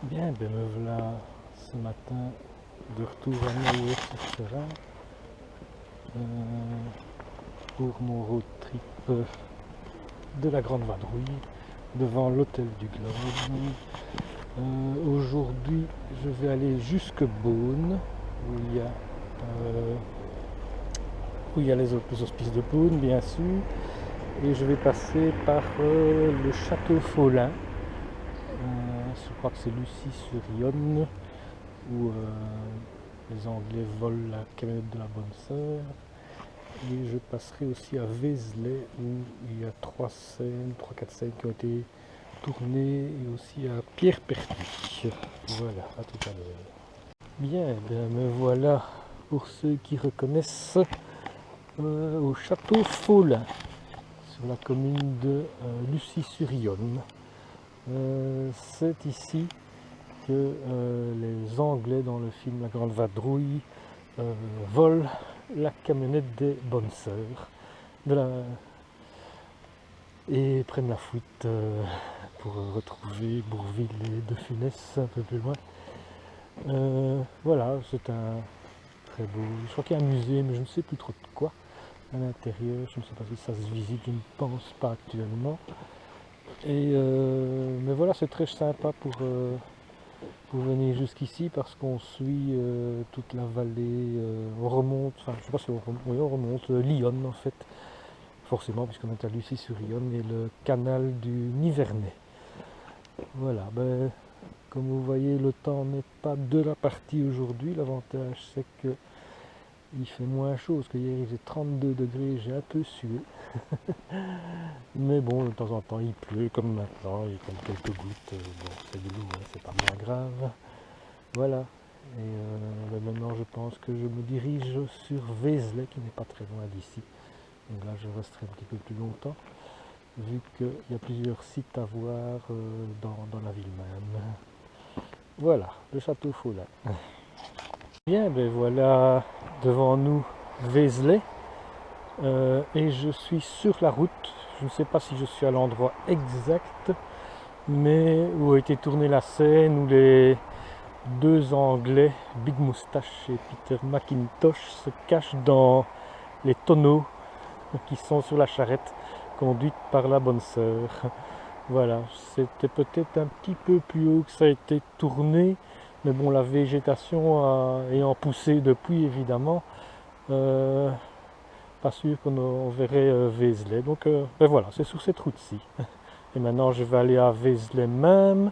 Bien, ben me voilà ce matin de retour à Maouet-sur-Serein pour mon road trip de la Grande Vadrouille devant l'hôtel du Globe. Aujourd'hui, je vais aller jusque Beaune où il y a les hospices de Beaune, bien sûr, et je vais passer par le château Follin. Je crois que c'est Lucy-sur-Yonne où les Anglais volent la camionnette de la Bonne Sœur. Et je passerai aussi à Vézelay où il y a 3-4 scènes qui ont été tournées, et aussi à Pierrepertuis. Voilà, à tout à l'heure. Bien, ben me voilà, pour ceux qui reconnaissent, au château Follin, sur la commune de Lucy-sur-Yonne. C'est ici que les Anglais, dans le film La Grande Vadrouille, volent la camionnette des Bonnes Sœurs et prennent la fuite pour retrouver Bourvil et De Funès un peu plus loin. Voilà, c'est un très beau... Je crois qu'il y a un musée, mais je ne sais plus trop de quoi à l'intérieur. Je ne sais pas si ça se visite, je ne pense pas actuellement. Mais voilà, c'est très sympa pour venir jusqu'ici parce qu'on suit toute la vallée, on remonte, enfin je sais pas si on remonte Lyon en fait, forcément puisqu'on est à Lucy-sur-Yonne, et le canal du Nivernais. Voilà, ben, comme vous voyez, le temps n'est pas de la partie aujourd'hui. L'avantage c'est que il fait moins chaud, parce qu'hier il faisait 32 degrés, j'ai un peu sué. Mais bon, de temps en temps il pleut, comme maintenant, il y a comme quelques gouttes, bon c'est de l'eau, hein, c'est pas bien grave. Voilà, et maintenant je pense que je me dirige sur Vézelay, qui n'est pas très loin d'ici. Donc là je resterai un petit peu plus longtemps, vu qu'il y a plusieurs sites à voir dans la ville même. Voilà, le château Follin. Bien, ben voilà devant nous Vézelay, et je suis sur la route. Je ne sais pas si je suis à l'endroit exact, mais où a été tournée la scène où les deux Anglais, Big Moustache et Peter McIntosh, se cachent dans les tonneaux qui sont sur la charrette conduite par la Bonne Sœur. Voilà, c'était peut-être un petit peu plus haut que ça a été tourné, mais bon, la végétation ayant poussé depuis, évidemment, pas sûr qu'on verrait Vézelay. Donc ben voilà, c'est sur cette route-ci. Et maintenant, je vais aller à Vézelay même,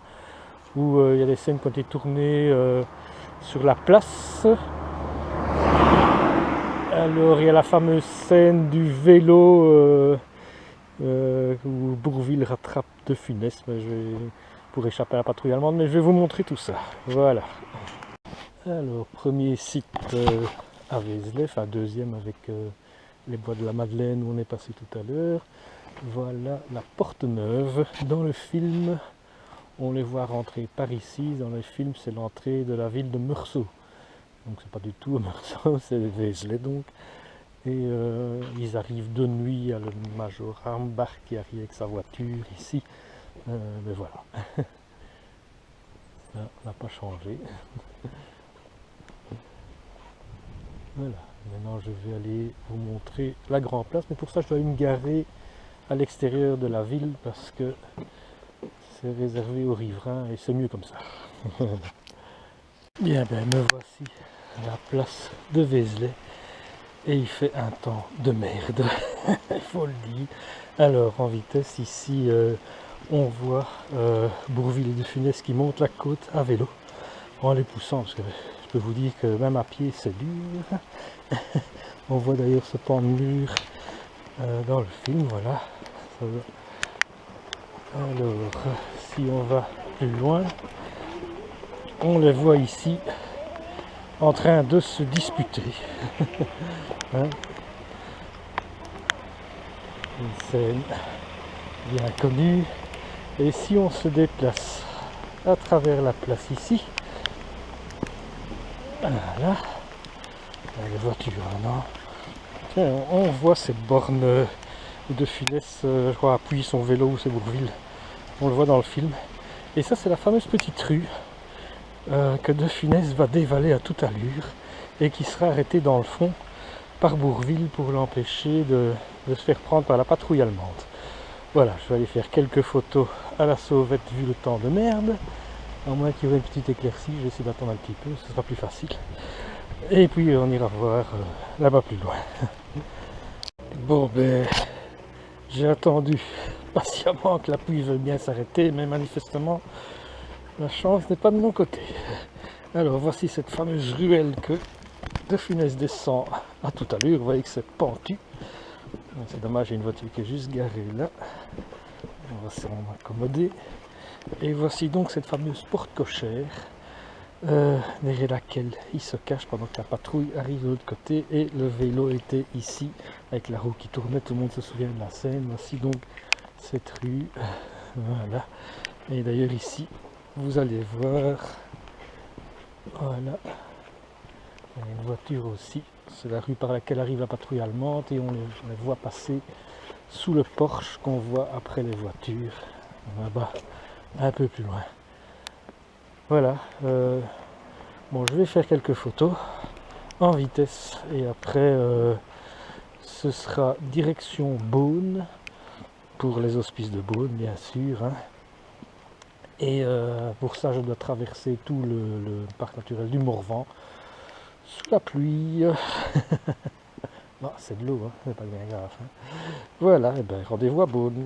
où il y a des scènes qui ont été tournées sur la place. Alors il y a la fameuse scène du vélo où Bourvil rattrape De Funès, mais pour échapper à la patrouille allemande, mais je vais vous montrer tout ça. Voilà. Alors premier site à Vézelay, enfin deuxième avec les bois de la Madeleine où on est passé tout à l'heure. Voilà la Porte Neuve. Dans le film, on les voit rentrer par ici. Dans le film, c'est l'entrée de la ville de Meursault. Donc c'est pas du tout Meursault, c'est Vézelay donc. Et ils arrivent de nuit, il y a le major Armbach qui arrive avec sa voiture ici. Mais voilà, ça n'a pas changé. Voilà, maintenant je vais aller vous montrer la Grand Place, mais pour ça je dois me garer à l'extérieur de la ville parce que c'est réservé aux riverains et c'est mieux comme ça. Bien, ben me voici à la place de Vézelay. Et il fait un temps de merde, il faut le dire. Alors en vitesse ici, on voit Bourvil et De Funès qui montent la côte à vélo en les poussant, parce que je peux vous dire que même à pied c'est dur. On voit d'ailleurs ce pan de mur dans le film, voilà. Alors si on va plus loin, on les voit ici en train de se disputer. Hein, une scène bien connue. Et si on se déplace à travers la place ici, voilà, les voitures, non. Tiens, on voit cette borne De Funès, je crois, appuie son vélo, ou c'est Bourvil. On le voit dans le film. Et ça, c'est la fameuse petite rue que De Funès va dévaler à toute allure et qui sera arrêté dans le fond par Bourvil pour l'empêcher de se faire prendre par la patrouille allemande. Voilà, je vais aller faire quelques photos à la sauvette vu le temps de merde. À moins qu'il y ait une petite éclaircie, je vais essayer d'attendre un petit peu, ce sera plus facile. Et puis on ira voir là-bas plus loin. Bon ben, j'ai attendu patiemment que la pluie veuille bien s'arrêter, mais manifestement la chance n'est pas de mon côté. Alors voici cette fameuse ruelle que De Funès descend à toute allure. Vous voyez que c'est pentu. C'est dommage, il y a une voiture qui est juste garée là. On va s'en accommoder. Et voici donc cette fameuse porte cochère derrière laquelle il se cache pendant que la patrouille arrive de l'autre côté, et le vélo était ici avec la roue qui tournait. Tout le monde se souvient de la scène. Voici donc cette rue, voilà. Et d'ailleurs ici vous allez voir, voilà, il y a une voiture aussi, c'est la rue par laquelle arrive la patrouille allemande, et on les voit passer sous le porche qu'on voit après les voitures là-bas un peu plus loin. Voilà, bon, je vais faire quelques photos en vitesse et après ce sera direction Beaune pour les hospices de Beaune, bien sûr, hein. Et pour ça je dois traverser tout le parc naturel du Morvan sous la pluie. Non, c'est de l'eau, hein, c'est pas bien grave, hein. Voilà, et ben rendez-vous à Beaune.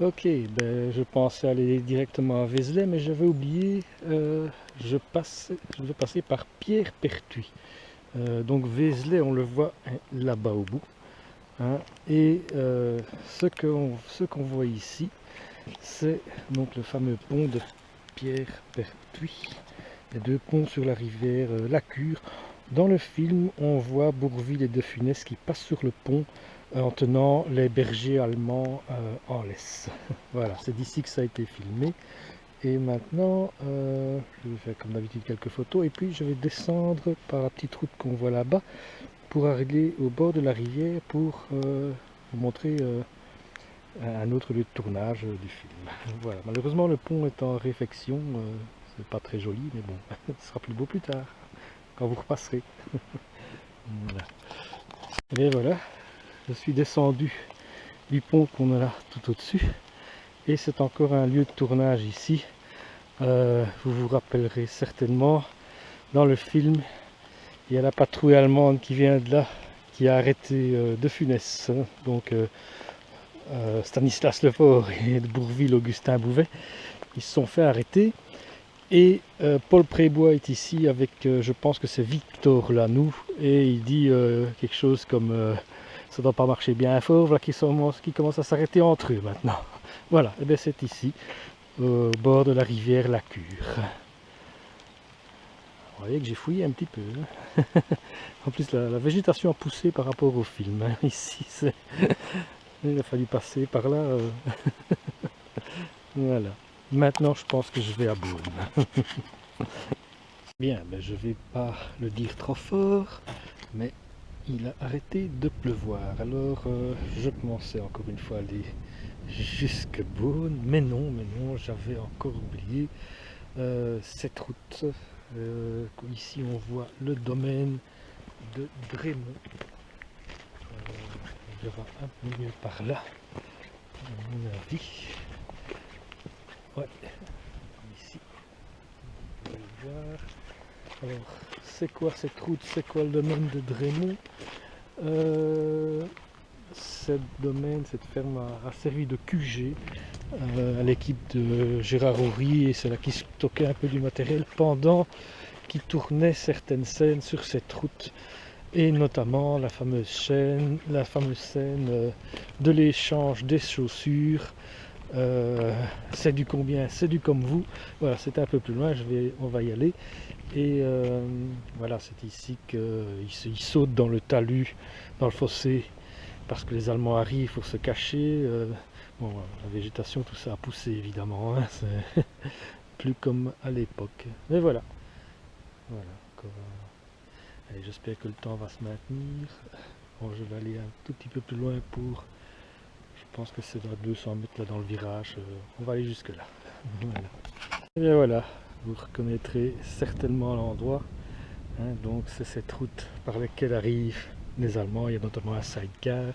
Ok, ben je pensais aller directement à Vézelay, mais j'avais oublié, je vais passer par Pierrepertuis. Donc Vézelay, on le voit là-bas au bout, hein, et ce qu'on voit ici, c'est donc le fameux pont de Pierrepertuis. Les deux ponts sur la rivière la Cure. Dans le film, on voit Bourvil et De Funès qui passent sur le pont en tenant les bergers allemands en laisse. Voilà, c'est d'ici que ça a été filmé. Et maintenant, je vais faire comme d'habitude quelques photos, et puis je vais descendre par la petite route qu'on voit là-bas pour arriver au bord de la rivière pour vous montrer un autre lieu de tournage du film. Voilà, malheureusement le pont est en réfection, c'est pas très joli, mais bon, ce sera plus beau plus tard, quand vous repasserez. Voilà. Et voilà, je suis descendu du pont qu'on a là tout au-dessus, et c'est encore un lieu de tournage ici. Vous vous rappellerez certainement, dans le film, il y a la patrouille allemande qui vient de là, qui a arrêté De Funès, donc Stanislas Lefort et de Bourvil, Augustin Bouvet, ils se sont fait arrêter. Et Paul Prébois est ici avec, je pense que c'est Victor Lanoux, et il dit quelque chose comme ça doit pas marcher bien fort, voilà, qui commence à s'arrêter entre eux maintenant. Voilà, et bien c'est ici, au bord de la rivière la Cure. Vous voyez que j'ai fouillé un petit peu, hein. En plus la végétation a poussé par rapport au film, hein. Ici il a fallu passer par là. Voilà. Maintenant je pense que je vais à Beaune. Bien, ben je vais pas le dire trop fort, mais il a arrêté de pleuvoir. Alors je pensais encore une fois aller jusqu'à Beaune, mais non, j'avais encore oublié cette route. Ici on voit le domaine de Drémont. On verra un peu mieux par là, à mon avis. Ouais, ici, vous pouvez le voir. Alors, c'est quoi cette route? C'est quoi le domaine de Drémont? Cette ferme a servi de QG à l'équipe de Gérard Horry, et c'est là qu'ils stockaient un peu du matériel pendant qu'ils tournaient certaines scènes sur cette route, et notamment la fameuse scène de l'échange des chaussures. C'est du combien, c'est du comme vous. Voilà, c'était un peu plus loin, on va y aller. Et voilà, c'est ici qu'ils sautent dans le talus, dans le fossé, parce que les Allemands arrivent pour se cacher. Bon, la végétation, tout ça a poussé évidemment, hein, c'est plus comme à l'époque. Mais voilà, encore, allez, j'espère que le temps va se maintenir. Bon, je vais aller un tout petit peu plus loin pour, je pense que c'est à 200 mètres là dans le virage. On va aller jusque là. Voilà. Et bien voilà, Vous reconnaîtrez certainement l'endroit. Hein, donc c'est cette route par laquelle arrivent les Allemands. Il y a notamment un sidecar.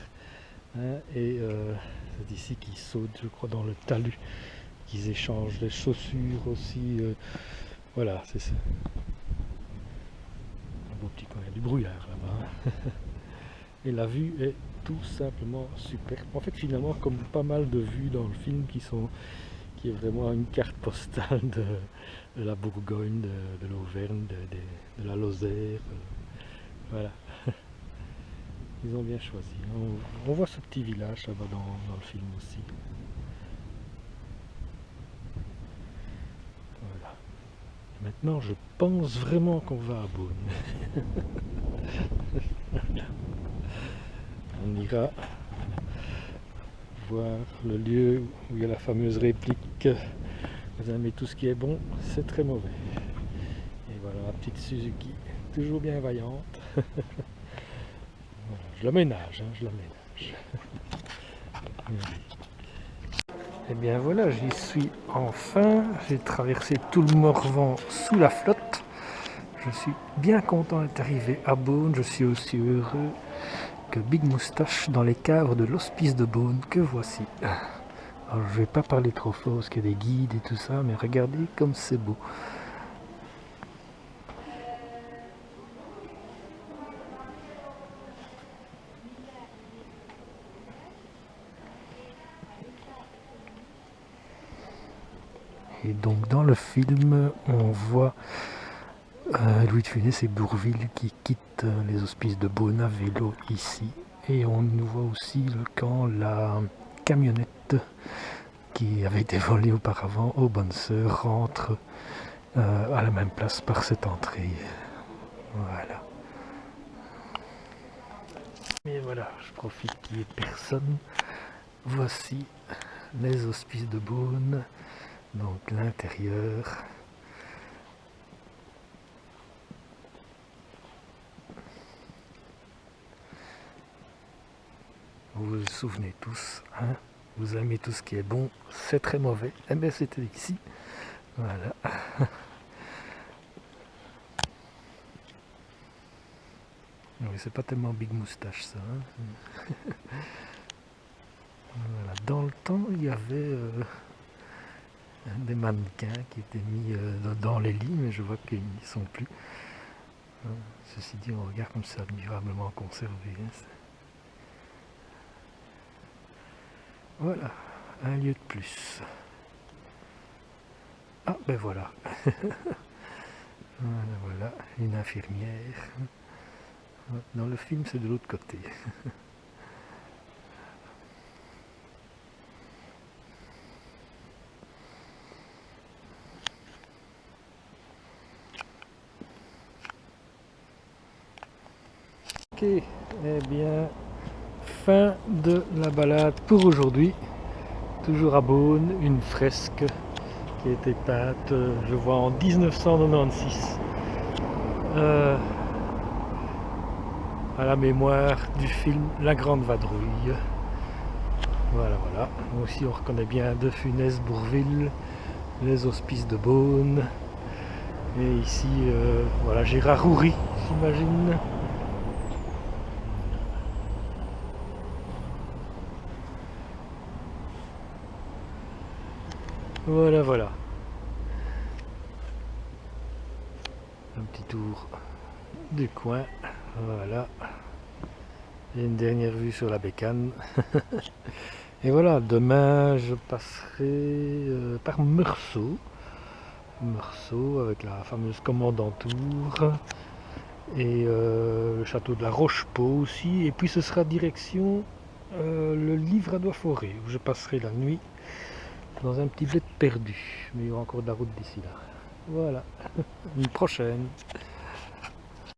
Hein, et c'est ici qu'ils sautent, je crois, dans le talus. Qu'ils échangent les chaussures aussi. Voilà, c'est ça. Un beau petit coin, il y a du brouillard là-bas. Et la vue est tout simplement superbe. En fait, finalement, comme pas mal de vues dans le film qui est vraiment une carte postale de la Bourgogne, de l'Auvergne, de la Lozère. Voilà. Ils ont bien choisi. On voit ce petit village là-bas dans le film aussi. Voilà. Maintenant, je pense vraiment qu'on va à Beaune. On ira voir le lieu où il y a la fameuse réplique « Vous aimez tout ce qui est bon, c'est très mauvais ». Et voilà la petite Suzuki, toujours bien vaillante. Voilà, je la ménage, hein, je la ménage. Et bien voilà, j'y suis enfin. J'ai traversé tout le Morvan sous la flotte. Je suis bien content d'être arrivé à Beaune. Je suis aussi heureux que Big Moustache dans les caves de l'hospice de Beaune que voici. Alors je vais pas parler trop fort parce qu'il y a des guides et tout ça, mais regardez comme c'est beau. Et donc dans le film, on voit Louis de Funès et Bourvil qui quittent les hospices de Beaune à vélo ici. Et on voit aussi le camp, la camionnette qui avait été volée auparavant aux Bonnes Sœurs rentre à la même place par cette entrée. Voilà. Et voilà, je profite qu'il n'y ait personne. Voici les hospices de Beaune, donc l'intérieur. Vous vous souvenez tous, hein, vous aimez tout ce qui est bon, c'est très mauvais. Eh bien c'était ici. Voilà. Oui, c'est pas tellement Big Moustache ça. Hein. Voilà. Dans le temps, il y avait des mannequins qui étaient mis dans les lits, mais je vois qu'ils n'y sont plus. Ceci dit, on regarde comme c'est admirablement conservé. Hein. Voilà, un lieu de plus. Ah, ben voilà. Voilà, une infirmière. Dans le film, c'est de l'autre côté. Ok, eh bien, fin de la balade pour aujourd'hui. Toujours à Beaune, une fresque qui a été peinte, je vois, en 1996. À la mémoire du film La Grande Vadrouille. Voilà, voilà. Nous aussi, on reconnaît bien De Funès, Bourvil, les hospices de Beaune. Et ici, voilà, Gérard Houry, j'imagine. Voilà, voilà. Un petit tour du coin. Voilà. Et une dernière vue sur la bécane. Et voilà, demain je passerai par Meursault. Meursault avec la fameuse Commandantour. Et le château de la Roche-Pau aussi. Et puis ce sera direction le Livradois-Forêt, où je passerai la nuit dans un petit bled perdu. Mais il y aura encore de la route d'ici là. Voilà, une prochaine.